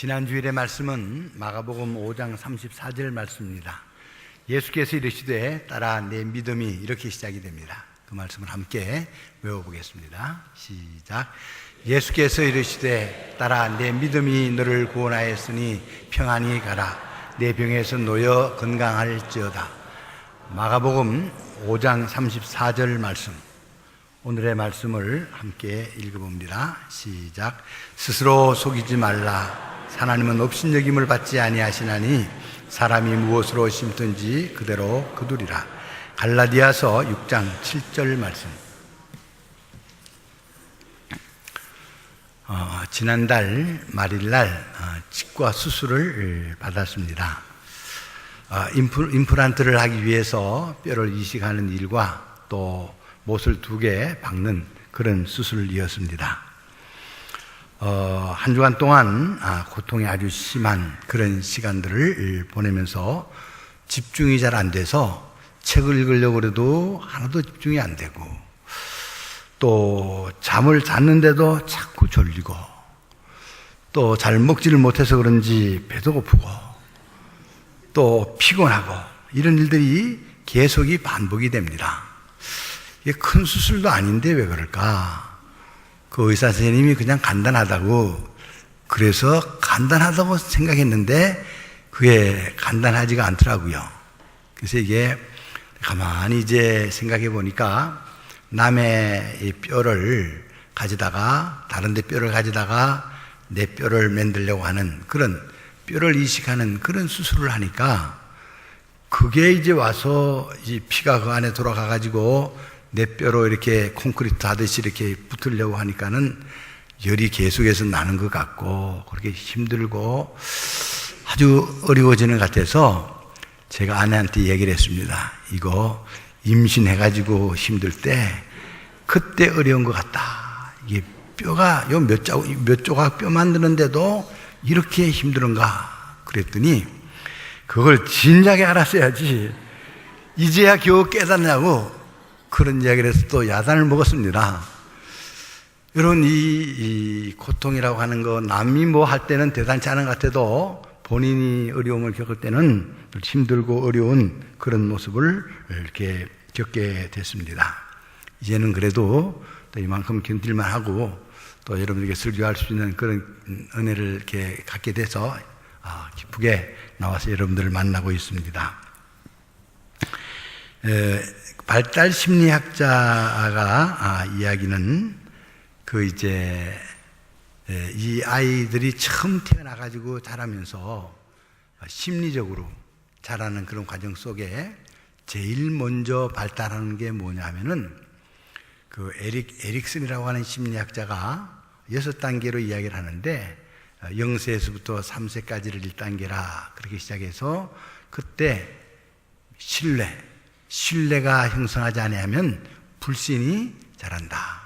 지난 주일의 말씀은 마가복음 5장 34절 말씀입니다. 예수께서 이르시되 따라 내 믿음이 이렇게 시작이 됩니다. 그 말씀을 함께 외워보겠습니다. 시작. 예수께서 이르시되 따라 내 믿음이 너를 구원하였으니 평안히 가라. 내 병에서 놓여 건강할지어다. 마가복음 5장 34절 말씀. 오늘의 말씀을 함께 읽어봅니다. 시작. 스스로 속이지 말라. 하나님은 업신여김을 받지 아니하시나니 사람이 무엇으로 심든지 그대로 거두리라. 갈라디아서 6장 7절 말씀. 지난달 말일날 치과 수술을 받았습니다. 임플란트를 하기 위해서 뼈를 이식하는 일과 또 못을 2개 박는 그런 수술이었습니다. 한 주간 동안 고통이 아주 심한 그런 시간들을 보내면서 집중이 잘 안 돼서 책을 읽으려고 해도 하나도 집중이 안 되고, 또 잠을 잤는데도 자꾸 졸리고, 또 잘 먹지를 못해서 그런지 배도 고프고, 또 피곤하고, 이런 일들이 계속이 반복이 됩니다. 이게 큰 수술도 아닌데 왜 그럴까? 그 의사 선생님이 그냥 간단하다고, 그래서 간단하다고 생각했는데 그게 간단하지가 않더라고요. 그래서 이게 가만히 이제 생각해 보니까 남의 이 뼈를 가지다가 다른 데 뼈를 가지다가 내 뼈를 만들려고 하는 그런 뼈를 이식하는 그런 수술을 하니까 그게 이제 와서 이 피가 그 안에 돌아가 가지고 내 뼈로 이렇게 콘크리트 하듯이 이렇게 붙으려고 하니까는 열이 계속해서 나는 것 같고 그렇게 힘들고 아주 어려워지는 것 같아서 제가 아내한테 얘기를 했습니다. 이거 임신해가지고 힘들 때 그때 어려운 것 같다. 이게 뼈가 요 몇 조각 뼈 만드는데도 이렇게 힘든가? 그랬더니 그걸 진작에 알았어야지. 이제야 겨우 깨닫냐고 그런 이야기를 해서 또 야단을 먹었습니다. 여러분, 이 고통이라고 하는 거 남이 뭐 할 때는 대단치 않은 것 같아도 본인이 어려움을 겪을 때는 힘들고 어려운 그런 모습을 이렇게 겪게 됐습니다. 이제는 그래도 또 이만큼 견딜만 하고 또 여러분에게 설교할 수 있는 그런 은혜를 이렇게 갖게 돼서 기쁘게 나와서 여러분들을 만나고 있습니다. 발달 심리학자가 이야기는 이 아이들이 처음 태어나가지고 자라면서 심리적으로 자라는 그런 과정 속에 제일 먼저 발달하는 게 뭐냐면은 그 에릭슨이라고 하는 심리학자가 6단계로 이야기를 하는데 0세에서부터 3세까지를 1단계라 그렇게 시작해서 그때 신뢰가 형성하지 않으면 불신이 자란다.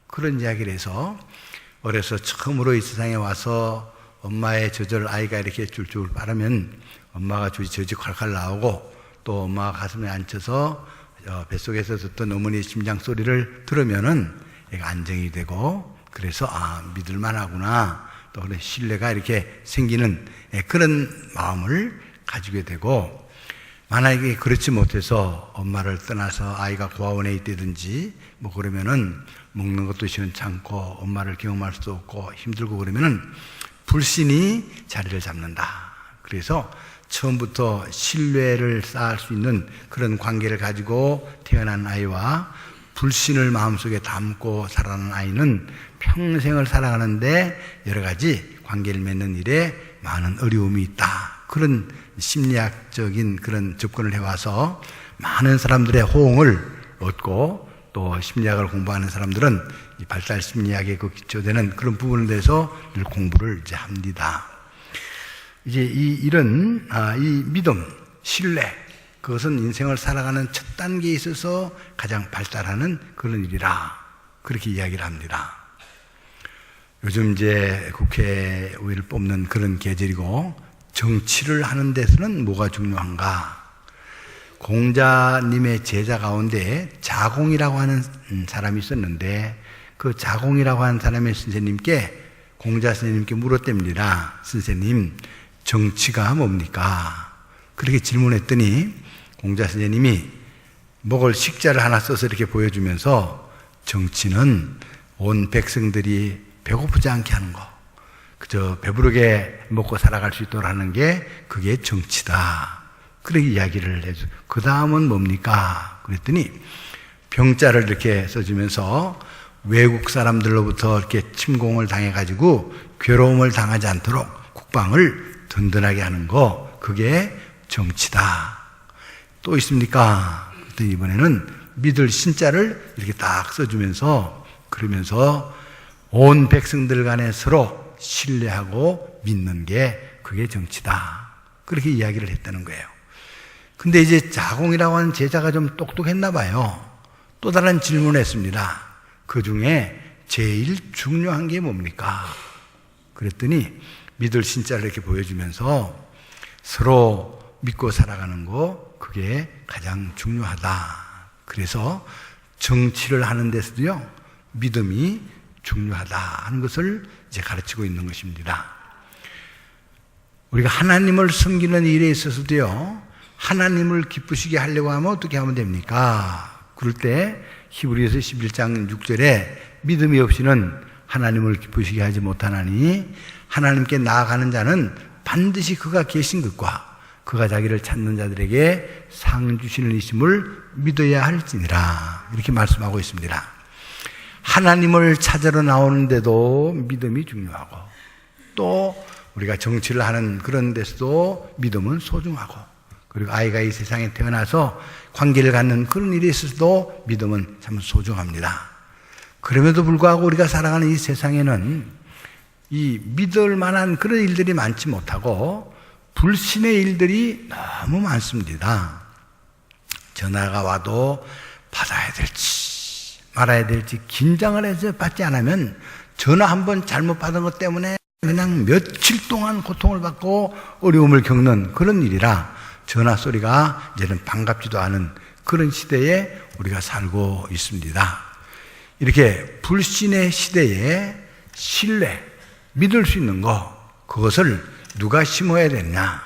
그런 이야기를 해서 어려서 처음으로 이 세상에 와서 엄마의 젖을 아이가 이렇게 줄줄 빠르면 엄마가 젖이 콸콸 나오고 또 엄마가 가슴에 앉혀서 뱃속에서 듣던 어머니의 심장 소리를 들으면은 얘가 안정이 되고 그래서 믿을만 하구나. 또 그런 신뢰가 이렇게 생기는 그런 마음을 가지게 되고, 만약에 그렇지 못해서 엄마를 떠나서 아이가 고아원에 있다든지 뭐 그러면은 먹는 것도 시원찮고 엄마를 경험할 수도 없고 힘들고 그러면은 불신이 자리를 잡는다. 그래서 처음부터 신뢰를 쌓을 수 있는 그런 관계를 가지고 태어난 아이와 불신을 마음속에 담고 살아가는 아이는 평생을 살아가는데 여러 가지 관계를 맺는 일에 많은 어려움이 있다. 그런 심리학적인 그런 접근을 해와서 많은 사람들의 호응을 얻고 또 심리학을 공부하는 사람들은 이 발달 심리학에 그 기초되는 그런 부분에 대해서 늘 공부를 이제 합니다. 이제 이런 믿음, 신뢰, 그것은 인생을 살아가는 첫 단계에 있어서 가장 발달하는 그런 일이라 그렇게 이야기를 합니다. 요즘 이제 국회의원을 뽑는 그런 계절이고 정치를 하는 데서는 뭐가 중요한가? 공자님의 제자 가운데 자공이라고 하는 사람이 있었는데 그 자공이라고 하는 사람의 선생님께 공자 선생님께 물었답니다. 선생님, 정치가 뭡니까? 그렇게 질문했더니 공자 선생님이 먹을 식자를 하나 써서 이렇게 보여주면서 정치는 온 백성들이 배고프지 않게 하는 거, 그저 배부르게 먹고 살아갈 수 있도록 하는 게 그게 정치다. 그렇게 이야기를 해줘. 그 다음은 뭡니까? 그랬더니 병자를 이렇게 써주면서 외국 사람들로부터 이렇게 침공을 당해가지고 괴로움을 당하지 않도록 국방을 든든하게 하는 거, 그게 정치다. 또 있습니까? 그랬더니 이번에는 믿을 신자를 이렇게 딱 써주면서 그러면서 온 백성들 간에 서로 신뢰하고 믿는 게 그게 정치다. 그렇게 이야기를 했다는 거예요. 근데 이제 자공이라고 하는 제자가 좀 똑똑했나 봐요. 또 다른 질문을 했습니다. 그 중에 제일 중요한 게 뭡니까? 그랬더니 믿을 신자를 이렇게 보여주면서 서로 믿고 살아가는 거, 그게 가장 중요하다. 그래서 정치를 하는 데서도요, 믿음이 중요하다 하는 것을 이제 가르치고 있는 것입니다. 우리가 하나님을 섬기는 일에 있어서도요, 하나님을 기쁘시게 하려고 하면 어떻게 하면 됩니까? 그럴 때 히브리서 11장 6절에 믿음이 없이는 하나님을 기쁘시게 하지 못하나니 하나님께 나아가는 자는 반드시 그가 계신 것과 그가 자기를 찾는 자들에게 상 주시는 이심을 믿어야 할지니라. 이렇게 말씀하고 있습니다. 하나님을 찾으러 나오는데도 믿음이 중요하고, 또 우리가 정치를 하는 그런 데서도 믿음은 소중하고, 그리고 아이가 이 세상에 태어나서 관계를 갖는 그런 일에 있어서도 믿음은 참 소중합니다. 그럼에도 불구하고 우리가 살아가는 이 세상에는 이 믿을 만한 그런 일들이 많지 못하고 불신의 일들이 너무 많습니다. 전화가 와도 받아야 될지 말아야 될지 긴장을 해서 받지 않으면 전화 한번 잘못 받은 것 때문에 그냥 며칠 동안 고통을 받고 어려움을 겪는 그런 일이라 전화 소리가 이제는 반갑지도 않은 그런 시대에 우리가 살고 있습니다. 이렇게 불신의 시대에 신뢰, 믿을 수 있는 거, 그것을 누가 심어야 되느냐?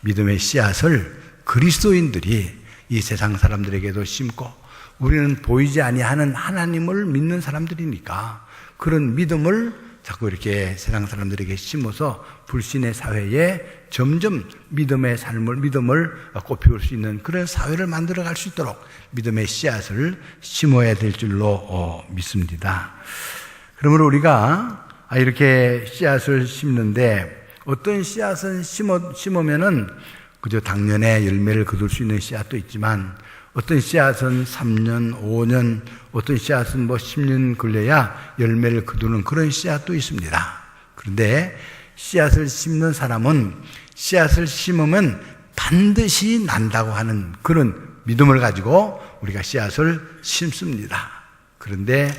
믿음의 씨앗을 그리스도인들이 이 세상 사람들에게도 심고, 우리는 보이지 아니하는 하나님을 믿는 사람들이니까 그런 믿음을 자꾸 이렇게 세상 사람들에게 심어서 불신의 사회에 점점 믿음의 삶을, 믿음을 꽃피울 수 있는 그런 사회를 만들어갈 수 있도록 믿음의 씨앗을 심어야 될 줄로 믿습니다. 그러므로 우리가 이렇게 씨앗을 심는데, 어떤 씨앗은 심으면은 그저 당년에 열매를 거둘 수 있는 씨앗도 있지만, 어떤 씨앗은 3년, 5년, 어떤 씨앗은 10년 걸려야 열매를 거두는 그런 씨앗도 있습니다. 그런데 씨앗을 심는 사람은 씨앗을 심으면 반드시 난다고 하는 그런 믿음을 가지고 우리가 씨앗을 심습니다. 그런데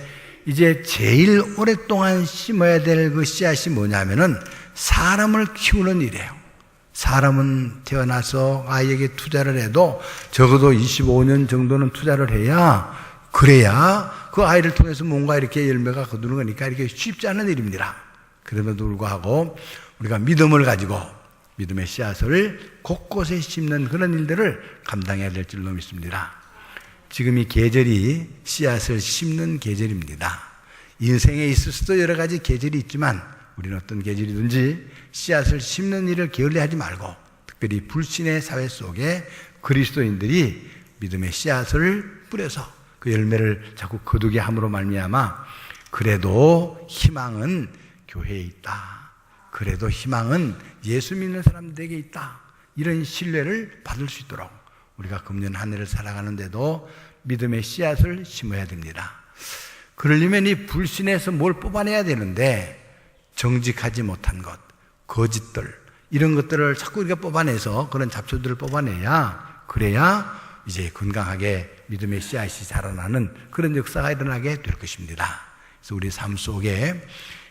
이제 제일 오랫동안 심어야 될 그 씨앗이 뭐냐면은 사람을 키우는 일이에요. 사람은 태어나서 아이에게 투자를 해도 적어도 25년 정도는 투자를 해야, 그래야 그 아이를 통해서 뭔가 이렇게 열매가 거두는 거니까 이렇게 쉽지 않은 일입니다. 그럼에도 불구하고 우리가 믿음을 가지고 믿음의 씨앗을 곳곳에 심는 그런 일들을 감당해야 될 줄로 믿습니다. 지금 이 계절이 씨앗을 심는 계절입니다. 인생에 있어서도 여러 가지 계절이 있지만 우리는 어떤 계절이든지 씨앗을 심는 일을 게을리하지 말고, 특별히 불신의 사회 속에 그리스도인들이 믿음의 씨앗을 뿌려서 그 열매를 자꾸 거두게 함으로 말미암아 그래도 희망은 교회에 있다, 그래도 희망은 예수 믿는 사람들에게 있다, 이런 신뢰를 받을 수 있도록 우리가 금년 한 해를 살아가는데도 믿음의 씨앗을 심어야 됩니다. 그러려면 이 불신에서 뭘 뽑아내야 되는데, 정직하지 못한 것, 거짓들, 이런 것들을 자꾸 우리가 뽑아내서 그런 잡초들을 뽑아내야, 그래야 이제 건강하게 믿음의 씨앗이 자라나는 그런 역사가 일어나게 될 것입니다. 그래서 우리 삶 속에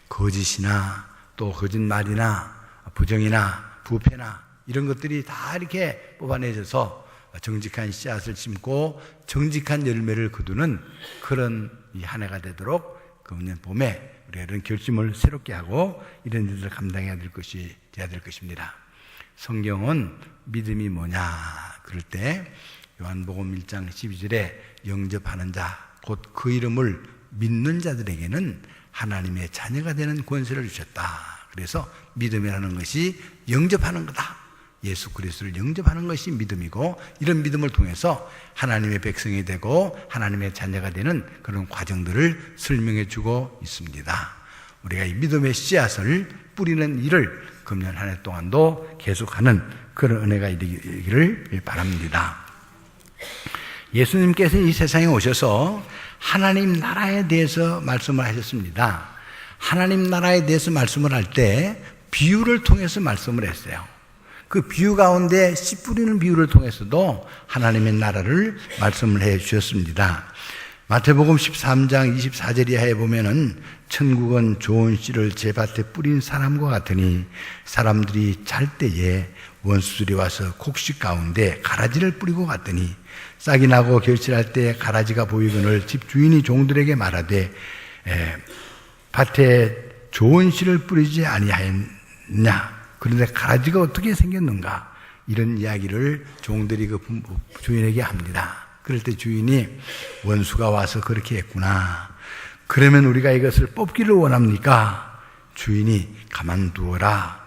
거짓이나 또 거짓말이나 부정이나 부패나 이런 것들이 다 이렇게 뽑아내져서 정직한 씨앗을 심고 정직한 열매를 거두는 그런 이 한 해가 되도록 금년 봄에 우리가 이런 결심을 새롭게 하고 이런 일들을 감당해야 될 것입니다. 성경은 믿음이 뭐냐 그럴 때 요한복음 1장 12절에 영접하는 자, 곧 그 이름을 믿는 자들에게는 하나님의 자녀가 되는 권세를 주셨다. 그래서 믿음이라는 것이 영접하는 거다. 예수 그리스도를 영접하는 것이 믿음이고, 이런 믿음을 통해서 하나님의 백성이 되고 하나님의 자녀가 되는 그런 과정들을 설명해 주고 있습니다. 우리가 이 믿음의 씨앗을 뿌리는 일을 금년 한 해 동안도 계속하는 그런 은혜가 있기를 바랍니다. 예수님께서 이 세상에 오셔서 하나님 나라에 대해서 말씀을 하셨습니다. 하나님 나라에 대해서 말씀을 할 때 비유를 통해서 말씀을 했어요. 그 비유 가운데 씨 뿌리는 비유를 통해서도 하나님의 나라를 말씀을 해 주셨습니다. 마태복음 13장 24절 이하에 보면은 천국은 좋은 씨를 제 밭에 뿌린 사람과 같으니 사람들이 잘 때에 원수들이 와서 곡식 가운데 가라지를 뿌리고 갔더니 싹이 나고 결실할 때 가라지가 보이거늘 집 주인이 종들에게 말하되 밭에 좋은 씨를 뿌리지 아니하였냐? 그런데 가라지가 어떻게 생겼는가? 이런 이야기를 종들이 그 주인에게 합니다. 그럴 때 주인이 원수가 와서 그렇게 했구나. 그러면 우리가 이것을 뽑기를 원합니까? 주인이 가만두어라.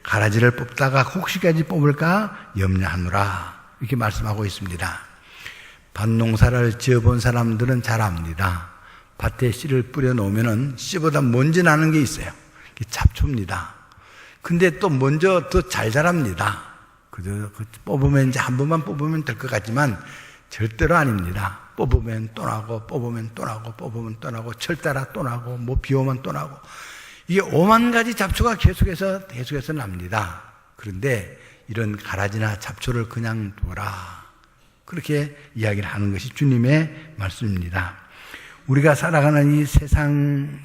가라지를 뽑다가 혹시까지 뽑을까 염려하노라. 이렇게 말씀하고 있습니다. 밭농사를 지어본 사람들은 잘 압니다. 밭에 씨를 뿌려 놓으면 씨보다 먼저 나는 게 있어요. 그게 잡초입니다. 근데 또 먼저 더 잘 자랍니다. 그저 뽑으면 이제 한 번만 뽑으면 될 것 같지만 절대로 아닙니다. 뽑으면 또 나고, 뽑으면 또 나고, 뽑으면 또 나고, 철 따라 또 나고, 뭐 비 오면 또 나고, 이게 5만 가지 잡초가 계속해서 납니다. 그런데 이런 가라지나 잡초를 그냥 둬라. 그렇게 이야기를 하는 것이 주님의 말씀입니다. 우리가 살아가는 이 세상은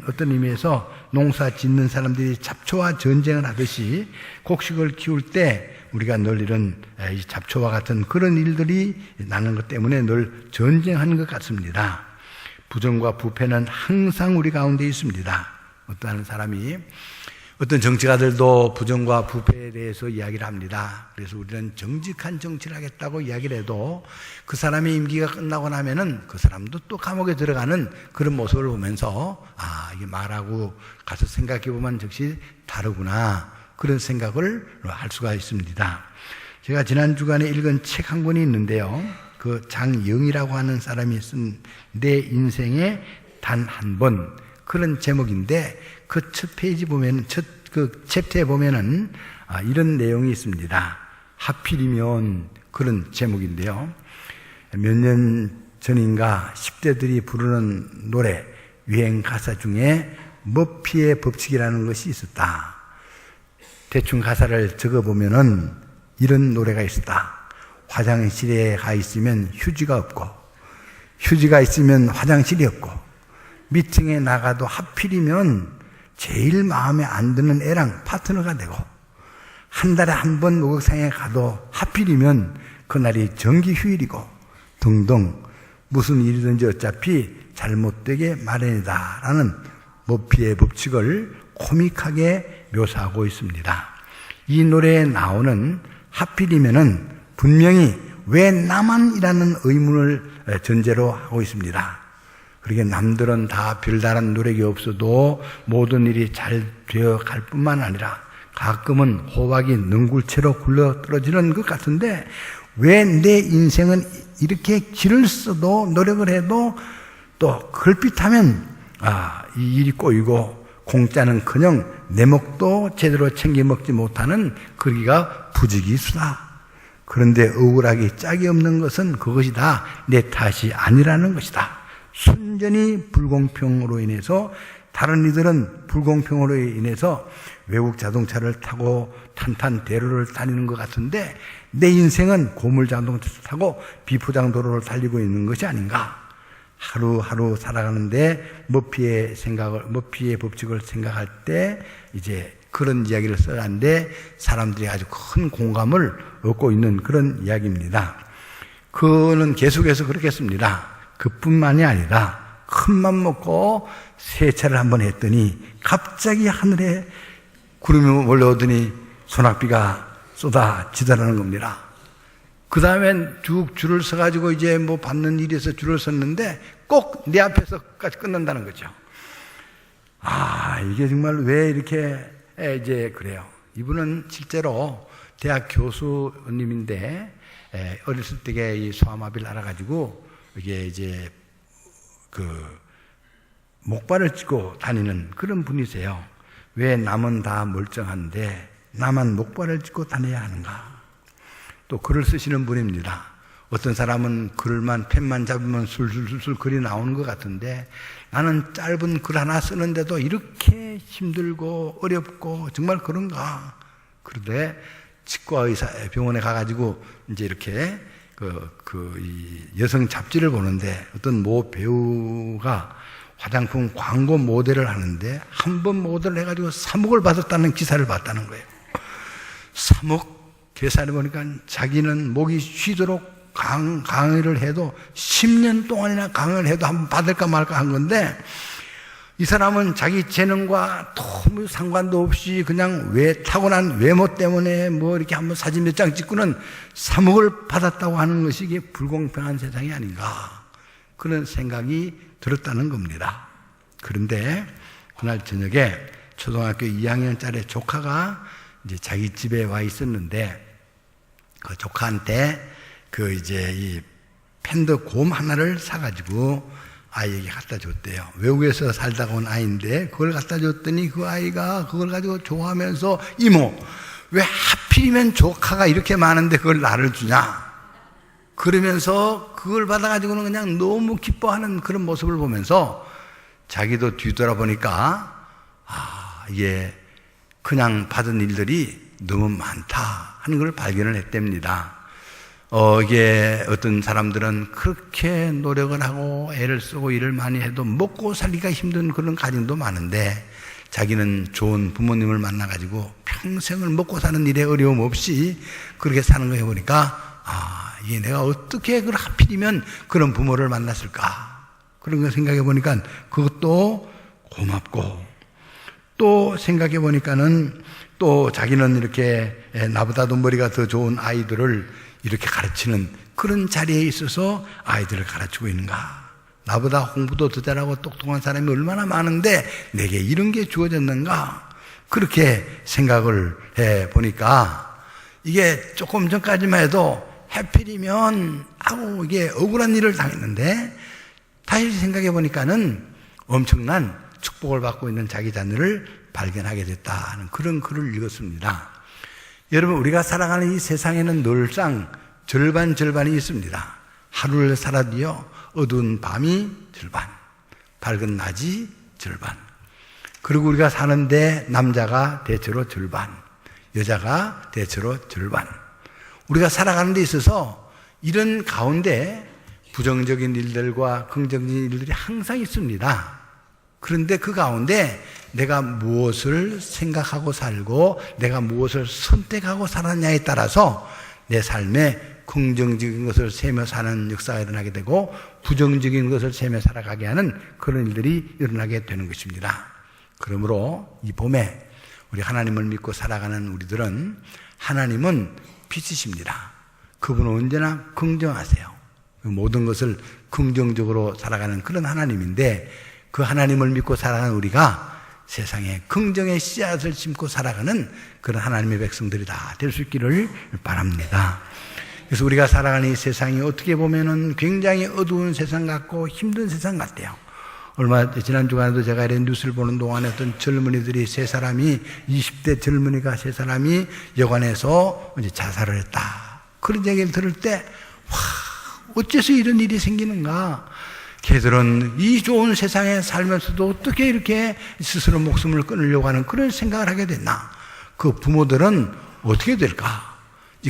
어떤 의미에서 농사 짓는 사람들이 잡초와 전쟁을 하듯이 곡식을 키울 때 우리가 늘 이런 이 잡초와 같은 그런 일들이 나는 것 때문에 늘 전쟁하는 것 같습니다. 부정과 부패는 항상 우리 가운데 있습니다. 어떤 사람이, 어떤 정치가들도 부정과 부패에 대해서 이야기를 합니다. 그래서 우리는 정직한 정치를 하겠다고 이야기를 해도 그 사람의 임기가 끝나고 나면은 그 사람도 또 감옥에 들어가는 그런 모습을 보면서 이게 말하고 가서 생각해 보면 역시 다르구나. 그런 생각을 할 수가 있습니다. 제가 지난 주간에 읽은 책 한 권이 있는데요. 그 장영이라고 하는 사람이 쓴 내 인생에 단 한 번, 그런 제목인데 그 첫 페이지 보면, 그 챕터에 보면은 이런 내용이 있습니다. 하필이면, 그런 제목인데요. 몇 년 전인가 10대들이 부르는 노래 유행 가사 중에 머피의 법칙이라는 것이 있었다. 대충 가사를 적어보면은 이런 노래가 있었다. 화장실에 가 있으면 휴지가 없고, 휴지가 있으면 화장실이 없고, 미팅에 나가도 하필이면 제일 마음에 안 드는 애랑 파트너가 되고, 한 달에 한 번 목욕탕에 가도 하필이면 그날이 정기 휴일이고, 등등 무슨 일이든지 어차피 잘못되게 마련이다 라는 머피의 법칙을 코믹하게 묘사하고 있습니다. 이 노래에 나오는 하필이면은 분명히 왜 나만이라는 의문을 전제로 하고 있습니다. 그러게 남들은 다 별다른 노력이 없어도 모든 일이 잘 되어 갈 뿐만 아니라 가끔은 호박이 능굴채로 굴러 떨어지는 것 같은데 왜 내 인생은 이렇게 길을 써도 노력을 해도 또 걸핏하면 이 일이 꼬이고 공짜는커녕 내 목도 제대로 챙겨 먹지 못하는 그기가 부지기수다. 그런데 억울하기 짝이 없는 것은 그것이 다 내 탓이 아니라는 것이다. 순전히 불공평으로 인해서, 다른 이들은 불공평으로 인해서 외국 자동차를 타고 탄탄대로를 다니는 것 같은데 내 인생은 고물 자동차를 타고 비포장도로를 달리고 있는 것이 아닌가. 하루하루 살아가는데 머피의 법칙을 생각할 때 이제 그런 이야기를 써놨는데 사람들이 아주 큰 공감을 얻고 있는 그런 이야기입니다. 그는 계속해서 그렇게 했습니다. 그뿐만이 아니라 큰맘 먹고 세차를 한번 했더니 갑자기 하늘에 구름이 몰려오더니 소낙비가 쏟아지더라는 겁니다. 그 다음엔 쭉 줄을 서가지고 이제 뭐 받는 일이 있어서 줄을 섰는데 꼭 내 앞에서까지 끝난다는 거죠. 이게 정말 왜 이렇게 이제 그래요. 이분은 실제로 대학 교수님인데 어렸을 때에 이 소아마비를 알아가지고 이게 이제 목발을 짚고 다니는 그런 분이세요. 왜 남은 다 멀쩡한데 나만 목발을 짚고 다녀야 하는가? 또 글을 쓰시는 분입니다. 어떤 사람은 펜만 잡으면 술술술 글이 나오는 것 같은데 나는 짧은 글 하나 쓰는데도 이렇게 힘들고 어렵고 정말 그런가? 그런데 치과의사 병원에 가가지고 이제 이렇게 이 여성 잡지를 보는데 어떤 모 배우가 화장품 광고 모델을 하는데 한 번 모델을 해가지고 3억을 받았다는 기사를 봤다는 거예요. 3억 계산해 보니까 자기는 목이 쉬도록 강의를 해도 10년 동안이나 강의를 해도 한번 받을까 말까 한 건데 이 사람은 자기 재능과 너무 상관도 없이 그냥 타고난 외모 때문에 뭐 이렇게 한번 사진 몇 장 찍고는 3억을 받았다고 하는 것이 이게 불공평한 세상이 아닌가 그런 생각이 들었다는 겁니다. 그런데 그날 저녁에 초등학교 2학년짜리 조카가 이제 자기 집에 와 있었는데 그 조카한테 이제 이 팬더 곰 하나를 사가지고 아이에게 갖다 줬대요. 외국에서 살다가 온 아이인데 그걸 갖다 줬더니 그 아이가 그걸 가지고 좋아하면서 이모, 왜 하필이면 조카가 이렇게 많은데 그걸 나를 주냐? 그러면서 그걸 받아가지고는 그냥 너무 기뻐하는 그런 모습을 보면서 자기도 뒤돌아보니까 이게 그냥 받은 일들이 너무 많다 하는 걸 발견을 했답니다. 이게 어떤 사람들은 그렇게 노력을 하고 애를 쓰고 일을 많이 해도 먹고 살기가 힘든 그런 가정도 많은데 자기는 좋은 부모님을 만나가지고 평생을 먹고 사는 일에 어려움 없이 그렇게 사는 거 해보니까 이게 내가 어떻게 그걸 하필이면 그런 부모를 만났을까 그런 거 생각해 보니까 그것도 고맙고 또 생각해 보니까는 또 자기는 이렇게 나보다도 머리가 더 좋은 아이들을 이렇게 가르치는 그런 자리에 있어서 아이들을 가르치고 있는가? 나보다 공부도 더 잘하고 똑똑한 사람이 얼마나 많은데 내게 이런 게 주어졌는가? 그렇게 생각을 해 보니까 이게 조금 전까지만 해도 하필이면 이게 억울한 일을 당했는데 다시 생각해 보니까는 엄청난 축복을 받고 있는 자기 자녀를 발견하게 됐다는 그런 글을 읽었습니다. 여러분, 우리가 살아가는 이 세상에는 늘상 절반이 있습니다. 하루를 살아도요, 어두운 밤이 절반, 밝은 낮이 절반. 그리고 우리가 사는데 남자가 대체로 절반, 여자가 대체로 절반. 우리가 살아가는 데 있어서 이런 가운데 부정적인 일들과 긍정적인 일들이 항상 있습니다. 그런데 그 가운데 내가 무엇을 생각하고 살고 내가 무엇을 선택하고 살았냐에 따라서 내 삶에 긍정적인 것을 세며 사는 역사가 일어나게 되고 부정적인 것을 세며 살아가게 하는 그런 일들이 일어나게 되는 것입니다. 그러므로 이 봄에 우리 하나님을 믿고 살아가는 우리들은 하나님은 빛이십니다. 그분은 언제나 긍정하세요. 모든 것을 긍정적으로 살아가는 그런 하나님인데 그 하나님을 믿고 살아가는 우리가 세상에 긍정의 씨앗을 심고 살아가는 그런 하나님의 백성들이 다 될 수 있기를 바랍니다. 그래서 우리가 살아가는 이 세상이 어떻게 보면은 굉장히 어두운 세상 같고 힘든 세상 같아요. 지난 주간에도 제가 이런 뉴스를 보는 동안에 어떤 젊은이들이 3사람이 20대 젊은이가 3사람이 여관에서 이제 자살을 했다. 그런 얘기를 들을 때 어째서 이런 일이 생기는가? 걔들은 이 좋은 세상에 살면서도 어떻게 이렇게 스스로 목숨을 끊으려고 하는 그런 생각을 하게 됐나? 그 부모들은 어떻게 될까?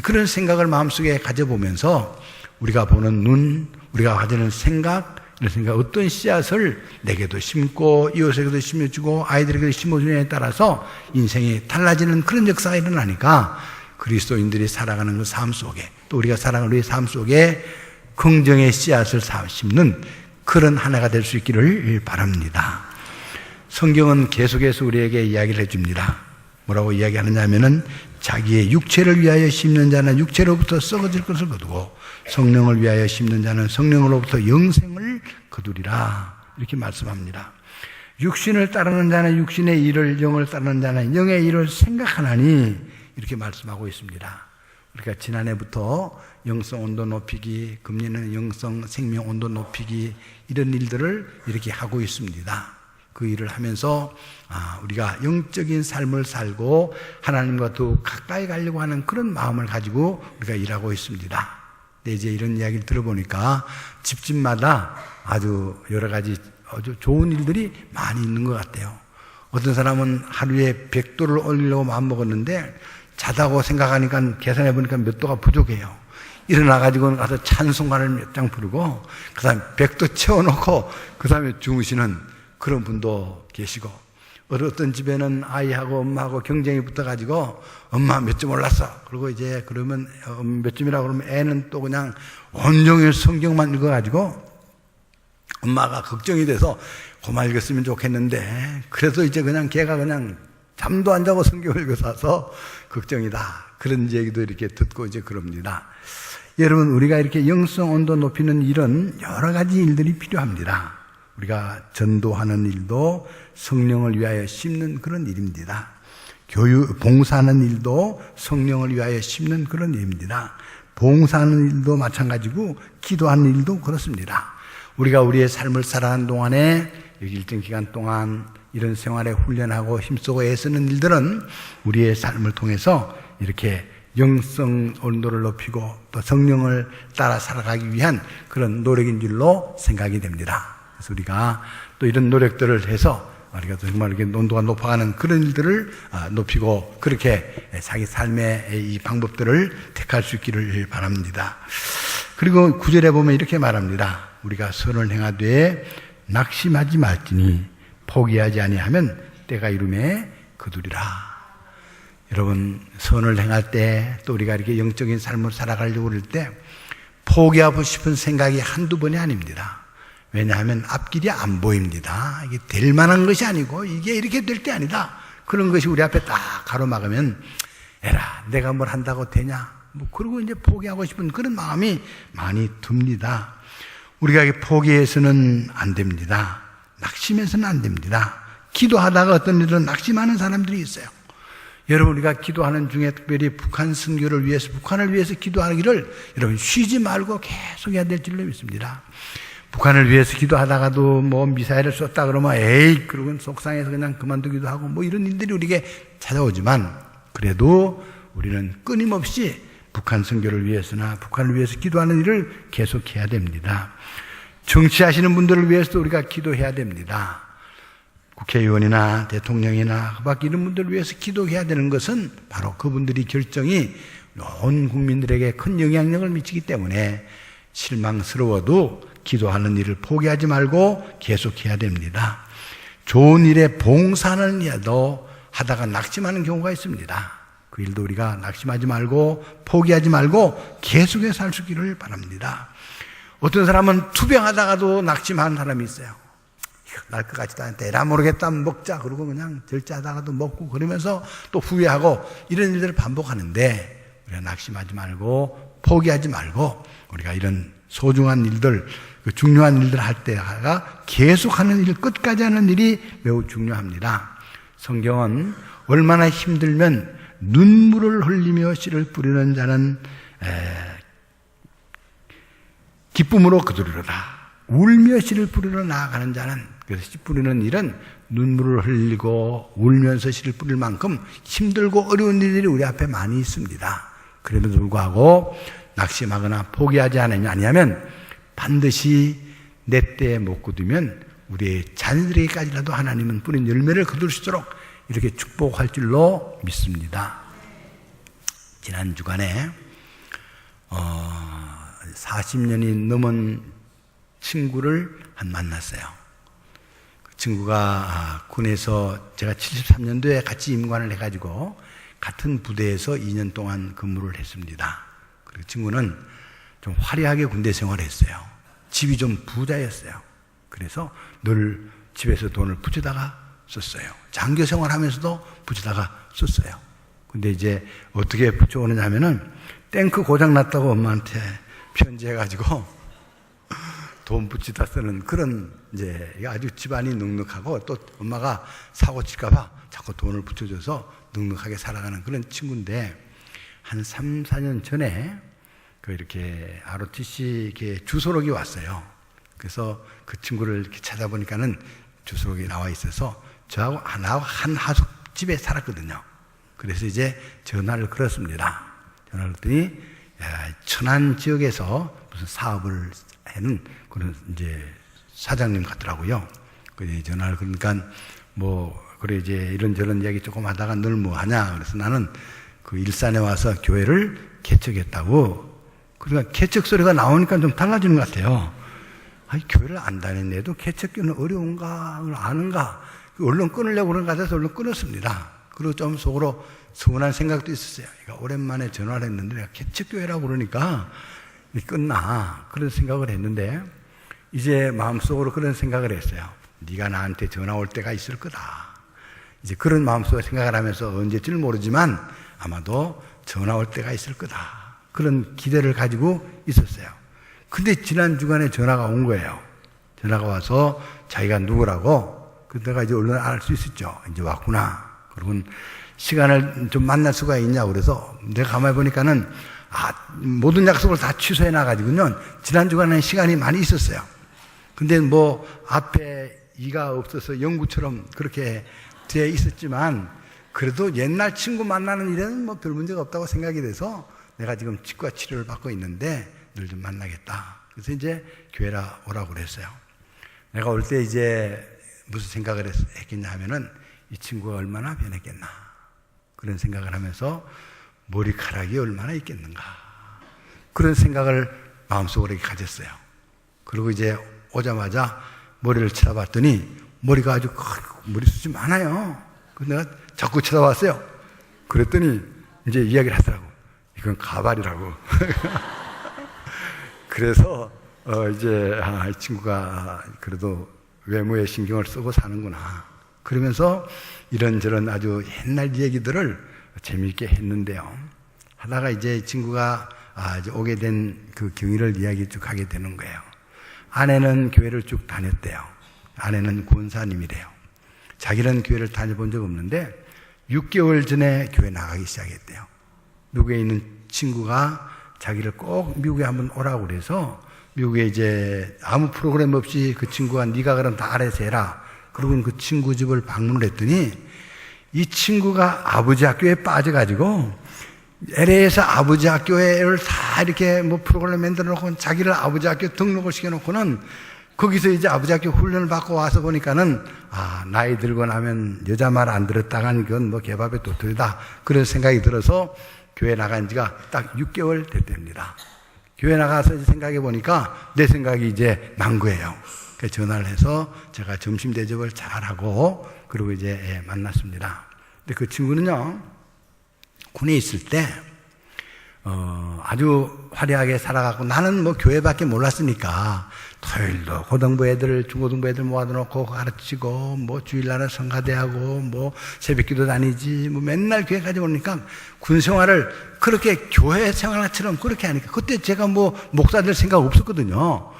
그런 생각을 마음속에 가져보면서 우리가 보는 눈, 우리가 가지는 생각, 이런 생각, 어떤 씨앗을 내게도 심고 이웃에게도 심어주고 아이들에게도 심어주냐에 따라서 인생이 달라지는 그런 역사가 일어나니까 그리스도인들이 살아가는 그 삶 속에 또 우리가 살아가는 우리 삶 속에 긍정의 씨앗을 심는 그런 한 해가 될 수 있기를 바랍니다. 성경은 계속해서 우리에게 이야기를 해줍니다. 뭐라고 이야기하느냐면은 자기의 육체를 위하여 심는 자는 육체로부터 썩어질 것을 거두고 성령을 위하여 심는 자는 성령으로부터 영생을 거두리라, 이렇게 말씀합니다. 육신을 따르는 자는 육신의 일을, 영을 따르는 자는 영의 일을 생각하나니, 이렇게 말씀하고 있습니다. 그러니까 지난해부터 영성 온도 높이기, 금년에는 영성 생명 온도 높이기, 이런 일들을 이렇게 하고 있습니다. 그 일을 하면서 우리가 영적인 삶을 살고 하나님과 더욱 가까이 가려고 하는 그런 마음을 가지고 우리가 일하고 있습니다. 근데 이제 이런 이야기를 들어보니까 집집마다 아주 여러 가지 아주 좋은 일들이 많이 있는 것 같아요. 어떤 사람은 하루에 100도를 올리려고 마음먹었는데 자다고 생각하니까 계산해 보니까 몇 도가 부족해요. 일어나가지고 가서 찬송가를 몇 장 부르고 그 다음에 100도 채워놓고 그 다음에 주무시는 그런 분도 계시고, 어떤 집에는 아이하고 엄마하고 경쟁이 붙어가지고 엄마 몇 점 올랐어. 그리고 이제 그러면 몇 점이라고 그러면 애는 또 그냥 온종일 성경만 읽어가지고 엄마가 걱정이 돼서 그만 읽었으면 좋겠는데 그래서 이제 그냥 걔가 그냥 잠도 안 자고 성경을 읽어서 걱정이다. 그런 얘기도 이렇게 듣고 이제 그럽니다. 여러분, 우리가 이렇게 영성 온도 높이는 일은 여러 가지 일들이 필요합니다. 우리가 전도하는 일도 성령을 위하여 심는 그런 일입니다. 봉사하는 일도 성령을 위하여 심는 그런 일입니다. 봉사하는 일도 마찬가지고 기도하는 일도 그렇습니다. 우리가 우리의 삶을 살아가는 동안에 일정 기간 동안 이런 생활에 훈련하고 힘쓰고 애쓰는 일들은 우리의 삶을 통해서 이렇게 영성 온도를 높이고 또 성령을 따라 살아가기 위한 그런 노력인 줄로 생각이 됩니다. 그래서 우리가 또 이런 노력들을 해서 우리가 정말 이렇게 온도가 높아가는 그런 일들을 높이고 그렇게 자기 삶의 이 방법들을 택할 수 있기를 바랍니다. 그리고 9절에 보면 이렇게 말합니다. 우리가 선을 행하되 낙심하지 말지니 포기하지 아니하면 때가 이름에 거두리라. 여러분, 선을 행할 때 또 우리가 이렇게 영적인 삶을 살아가려고 그럴 때 포기하고 싶은 생각이 한두 번이 아닙니다. 왜냐하면 앞길이 안 보입니다. 이게 될 만한 것이 아니고 이게 이렇게 될 게 아니다. 그런 것이 우리 앞에 딱 가로막으면 에라, 내가 뭘 한다고 되냐? 그러고 이제 포기하고 싶은 그런 마음이 많이 듭니다. 우리가 포기해서는 안 됩니다. 낙심해서는 안 됩니다. 기도하다가 어떤 일은 낙심하는 사람들이 있어요. 여러분, 우리가 기도하는 중에 특별히 북한 선교를 위해서, 북한을 위해서 기도하기를 여러분 쉬지 말고 계속 해야 될 줄로 믿습니다. 북한을 위해서 기도하다가도 미사일을 쐈다 그러면 에이, 그러고는 속상해서 그냥 그만두기도 하고 이런 일들이 우리에게 찾아오지만 그래도 우리는 끊임없이 북한 선교를 위해서나 북한을 위해서 기도하는 일을 계속해야 됩니다. 정치하시는 분들을 위해서도 우리가 기도해야 됩니다. 국회의원이나 대통령이나 그 밖에 이런 분들을 위해서 기도해야 되는 것은 바로 그분들이 결정이 온 국민들에게 큰 영향력을 미치기 때문에 실망스러워도 기도하는 일을 포기하지 말고 계속해야 됩니다. 좋은 일에 봉사하는 일도 하다가 낙심하는 경우가 있습니다. 그 일도 우리가 낙심하지 말고 포기하지 말고 계속해서 할 수 있기를 바랍니다. 어떤 사람은 투병하다가도 낙심하는 사람이 있어요. 날 것 같지도 않다. 에라 모르겠다. 먹자. 그러고 그냥 절제하다가도 먹고 그러면서 또 후회하고 이런 일들을 반복하는데 우리가 낙심하지 말고 포기하지 말고 우리가 이런 소중한 일들, 중요한 일들 할 때가 계속하는 일, 끝까지 하는 일이 매우 중요합니다. 성경은 얼마나 힘들면 눈물을 흘리며 씨를 뿌리는 자는 기쁨으로 거두리로다. 울며 씨를 뿌리러 나아가는 자는, 그래서 씨 뿌리는 일은 눈물을 흘리고 울면서 씨를 뿌릴 만큼 힘들고 어려운 일들이 우리 앞에 많이 있습니다. 그럼에도 불구하고 낙심하거나 포기하지 않으면 반드시 내 때에 못 거두면 우리의 자녀들에게까지라도 하나님은 뿌린 열매를 거둘 수 있도록 이렇게 축복할 줄로 믿습니다. 지난 주간에 40년이 넘은 친구를 만났어요. 그 친구가 군에서 제가 73년도에 같이 임관을 해가지고 같은 부대에서 2년 동안 근무를 했습니다. 그리고 친구는 좀 화려하게 군대 생활을 했어요. 집이 좀 부자였어요. 그래서 늘 집에서 돈을 붙여다가 썼어요. 장교 생활하면서도 붙여다가 썼어요. 근데 이제 어떻게 붙여오느냐 하면은 탱크 고장 났다고 엄마한테 편지해가지고 돈 붙이다 쓰는 그런 이제 아주 집안이 넉넉하고 또 엄마가 사고 칠까봐 자꾸 돈을 붙여줘서 넉넉하게 살아가는 그런 친구인데 한 3, 4년 전에 그 이렇게 ROTC 주소록이 왔어요. 그래서 그 친구를 이렇게 찾아보니까는 주소록이 나와 있어서 저하고 한 하숙집에 살았거든요. 그래서 이제 전화를 걸었습니다. 전화를 했더니 천안 지역에서 무슨 사업을 하는 그런 이제 사장님 같더라고요. 그래서 전화를 그러니까 뭐 그래 이제 이런저런 이야기 조금 하다가 늘 뭐 하냐. 그래서 나는 그 일산에 와서 교회를 개척했다고. 그러니까 개척 소리가 나오니까 좀 달라지는 것 같아요. 아니, 교회를 안 다녔는데도 개척교는 어려운가, 아는가. 얼른 끊으려고 그런 것 같아서 얼른 끊었습니다. 그리고 좀 속으로 서운한 생각도 있었어요. 그러니까 오랜만에 전화를 했는데 내가 개척교회라고 그러니까 끝나. 그런 생각을 했는데 이제 마음속으로 그런 생각을 했어요. 네가 나한테 전화 올 때가 있을 거다. 이제 그런 마음속으로 생각을 하면서 언제쯤 모르지만 아마도 전화 올 때가 있을 거다. 그런 기대를 가지고 있었어요. 근데 지난 주간에 전화가 온 거예요. 전화가 와서 자기가 누구라고. 그래서 내가 이제 얼른 알 수 있었죠. 이제 왔구나. 그러고 시간을 좀 만날 수가 있냐고 그래서 내가 가만히 보니까는 모든 약속을 다 취소해 놔가지고요. 지난 주간에 시간이 많이 있었어요. 근데 뭐 앞에 이가 없어서 영구처럼 그렇게 되어 있었지만 그래도 옛날 친구 만나는 일에는 뭐 별 문제가 없다고 생각이 돼서 내가 지금 치과 치료를 받고 있는데 늘 좀 만나겠다. 그래서 이제 교회라 오라고 그랬어요. 내가 올 때 이제 무슨 생각을 했겠냐 하면은 이 친구가 얼마나 변했겠나. 그런 생각을 하면서 머리카락이 얼마나 있겠는가. 그런 생각을 마음속으로 가졌어요. 그리고 이제 오자마자 머리를 쳐다봤더니 머리가 아주 머리숱이 많아요. 그래서 내가 자꾸 쳐다봤어요. 그랬더니 이제 이야기를 하더라고. 이건 가발이라고. 그래서 이제 이 친구가 그래도 외모에 신경을 쓰고 사는구나. 그러면서 이런저런 아주 옛날 얘기들을 재미있게 했는데요. 하다가 이제 이 친구가 이제 오게 된 그 경위를 이야기 쭉 하게 되는 거예요. 아내는 교회를 쭉 다녔대요. 아내는 권사님이래요. 자기는 교회를 다녀본 적 없는데 6개월 전에 교회 나가기 시작했대요. 미국에 있는 친구가 자기를 꼭 미국에 한번 오라고 그래서 미국에 이제 아무 프로그램 없이 그 친구가 네가 그럼 다 알아서 해라. 그리고 그 친구 집을 방문을 했더니 이 친구가 아버지 학교에 빠져가지고 LA에서 아버지 학교를 다 이렇게 뭐 프로그램 만들어 놓고 자기를 아버지 학교 등록을 시켜놓고는 거기서 이제 아버지 학교 훈련을 받고 와서 보니까는 나이 들고 나면 여자 말 안 들었다간 그건 뭐 개밥의 도토리다. 그런 생각이 들어서 교회 나간 지가 딱 6개월 됐답니다. 교회 나가서 생각해 보니까 내 생각이 이제 난 거예요. 그래서 전화를 해서 제가 점심 대접을 잘하고 그리고 이제 만났습니다. 근데 그 친구는요, 군에 있을 때 아주 화려하게 살아가고 나는 뭐 교회밖에 몰랐으니까 토요일도 고등부 애들, 중고등부 애들 모아놓고 가르치고 뭐 주일날은 성가대하고 뭐 새벽기도 다니지 뭐 맨날 교회까지 오니까 군 생활을 그렇게 교회 생활처럼 그렇게 하니까 그때 제가 뭐 목사들 생각 없었거든요.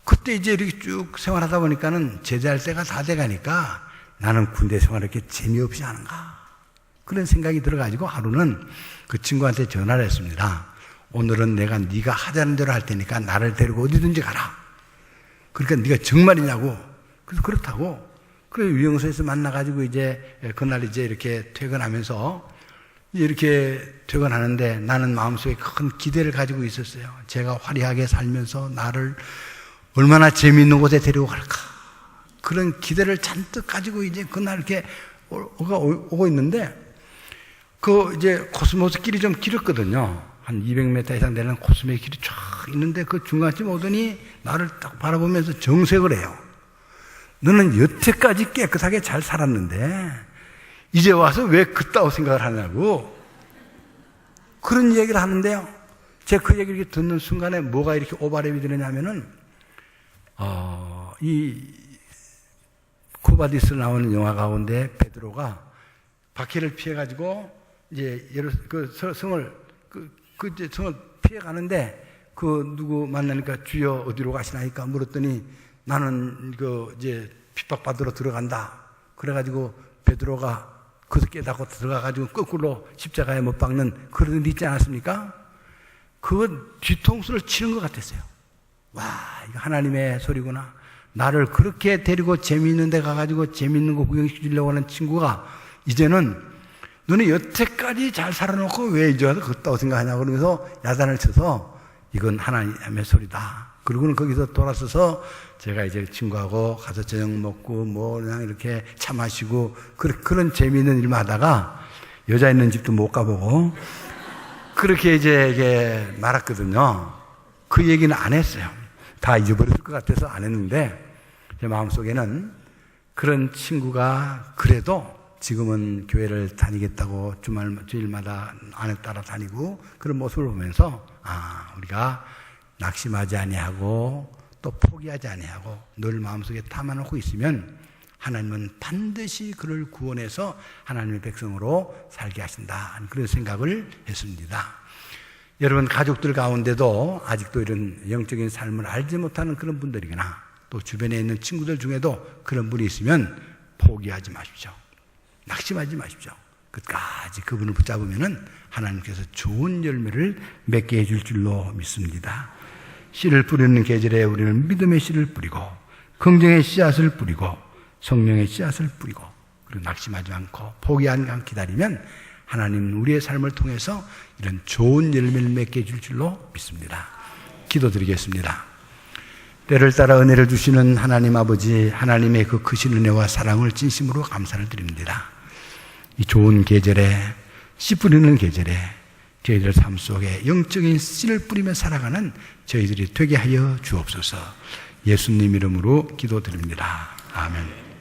그때 이제 이렇게 쭉 생활하다 보니까는 제대할 때가 다 돼가니까 나는 군대 생활을 이렇게 재미없이 하는가 그런 생각이 들어가지고 하루는 그 친구한테 전화를 했습니다. 오늘은 내가 네가 하자는 대로 할 테니까 나를 데리고 어디든지 가라. 그러니까 네가 정말이냐고. 그래서 그렇다고. 그래서 유영소에서 만나가지고 이제 그날 이제 이렇게 퇴근하면서 이렇게 퇴근하는데 나는 마음속에 큰 기대를 가지고 있었어요. 제가 화려하게 살면서 나를 얼마나 재미있는 곳에 데리고 갈까. 그런 기대를 잔뜩 가지고 이제 그날 이렇게 오고 있는데 그 이제 코스모스 길이 좀 길었거든요. 한 200m 이상 되는 코스모스 길이 쫙 있는데 그 중간쯤 오더니 나를 딱 바라보면서 정색을 해요. 너는 여태까지 깨끗하게 잘 살았는데 이제 와서 왜 그따위 생각을 하냐고 그런 얘기를 하는데요. 제가 그 얘기를 듣는 순간에 뭐가 이렇게 오바랩이 되느냐면은 이 쿠바디스 나오는 영화 가운데 베드로가 박해를 피해가지고 이제 성을 피해가는데 누구 만나니까 주여 어디로 가시나이까 물었더니 나는 이제 핍박받으러 들어간다. 그래가지고 베드로가 그것을 깨닫고 들어가가지고 거꾸로 십자가에 못 박는 그런 일 있지 않았습니까? 그 뒤통수를 치는 것 같았어요. 와, 이거 하나님의 소리구나. 나를 그렇게 데리고 재미있는 데 가가지고 재미있는 거 구경시키려고 하는 친구가 이제는 너네 여태까지 잘 살아놓고 왜 이제 와서 그렇다고 생각하냐고 그러면서 야단을 쳐서 이건 하나님의 소리다. 그리고는 거기서 돌아서서 제가 이제 친구하고 가서 저녁 먹고 그냥 이렇게 차 마시고 그런 재미있는 일만 하다가 여자 있는 집도 못 가보고 그렇게 이제 말았거든요. 그 얘기는 안 했어요. 다 잊어버렸을 것 같아서 안 했는데 제 마음속에는 그런 친구가 그래도 지금은 교회를 다니겠다고 주일마다 아내 따라 다니고 그런 모습을 보면서 우리가 낙심하지 아니하고 또 포기하지 아니하고 늘 마음속에 담아놓고 있으면 하나님은 반드시 그를 구원해서 하나님의 백성으로 살게 하신다. 그런 생각을 했습니다. 여러분 가족들 가운데도 아직도 이런 영적인 삶을 알지 못하는 그런 분들이거나 또 주변에 있는 친구들 중에도 그런 분이 있으면 포기하지 마십시오. 낙심하지 마십시오. 끝까지 그분을 붙잡으면 하나님께서 좋은 열매를 맺게 해줄 줄로 믿습니다. 씨를 뿌리는 계절에 우리는 믿음의 씨를 뿌리고 긍정의 씨앗을 뿌리고 성령의 씨앗을 뿌리고 그리고 낙심하지 않고 포기하지 않고 기다리면 하나님은 우리의 삶을 통해서 이런 좋은 열매를 맺게 해줄 줄로 믿습니다. 기도드리겠습니다. 때를 따라 은혜를 주시는 하나님 아버지, 하나님의 그 크신 은혜와 사랑을 진심으로 감사를 드립니다. 이 좋은 계절에, 씨 뿌리는 계절에 저희들 삶 속에 영적인 씨를 뿌리며 살아가는 저희들이 되게 하여 주옵소서. 예수님 이름으로 기도드립니다. 아멘.